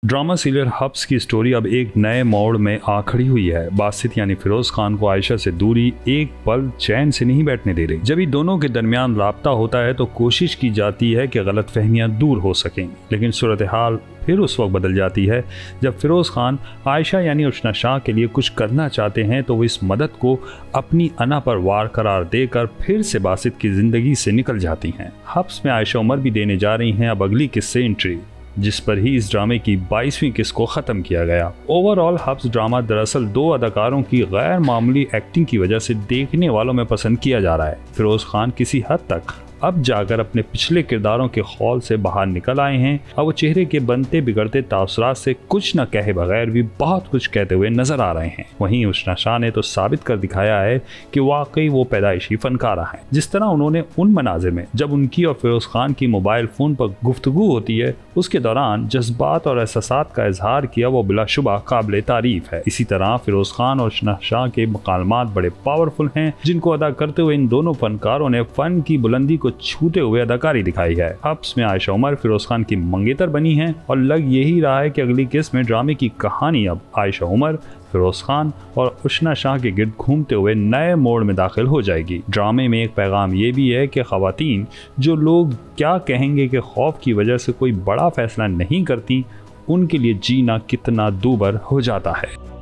Drama serial hubs की story अब एक नए मोड़ में आ खड़ी हुई है। बासित यानी फिरोज खान को आयशा से दूरी एक पल चैन से नहीं बैठने दे रही। जब इन दोनों के दरमियान राब्ता होता है तो कोशिश की जाती है कि गलतफहमियां दूर हो सकें, लेकिन सूरत हाल फिर उस वक्त बदल जाती है जब फिरोज खान आयशा यानी उशना शाह के लिए कुछ करना चाहते हैं तो वो इस मदद को अपनी अना पर वार करार देकर फिर से बासित की जिंदगी से निकल जाती हैं। हब्स में आयशा उमर भी देने जा रही हैं अब अगली किस्से एंट्री, जिस पर ही इस ड्रामे की 22वीं किस्त को ख़त्म किया गया। ओवरऑल हब्स ड्रामा दरअसल दो अदाकारों की गैर मामूली एक्टिंग की वजह से देखने वालों में पसंद किया जा रहा है। फिरोज खान किसी हद तक अब जाकर अपने पिछले किरदारों के खौल से बाहर निकल आए हैं और वो चेहरे के बनते बिगड़ते तासुरात से कुछ न कहे बगैर भी बहुत कुछ कहते हुए नजर आ रहे हैं। वहीं उशना शाह ने तो साबित कर दिखाया है कि वाकई वो पैदाइशी फनकारा है। जिस तरह उन्होंने उन मनाजिर में जब उनकी और फिरोज खान की मोबाइल फ़ोन पर गुफ्तगू होती है उसके दौरान जज्बात और एहसासात का इजहार किया, वो बिलाशुबा काबिल तारीफ है। इसी तरह फिरोज खान और उशना शाह के मकालमात बड़े पावरफुल हैं, जिनको अदा करते हुए इन दोनों फनकारों ने फन की बुलंदी को छूते हुए अदाकारी दिखाई है। हब्स में आयशा उमर फिरोज खान की मंगेतर बनी हैं और लग यही रहा है कि अगली किस्त में ड्रामे की कहानी अब आयशा उमर, फिरोज खान और उशना शाह के गिर्द घूमते हुए नए मोड़ में दाखिल हो जाएगी। ड्रामे में एक पैगाम ये भी है कि खवातीन जो लोग क्या कहेंगे के खौफ की वजह से कोई बड़ा फैसला नहीं करती, उनके लिए जीना कितना दूभर हो जाता है।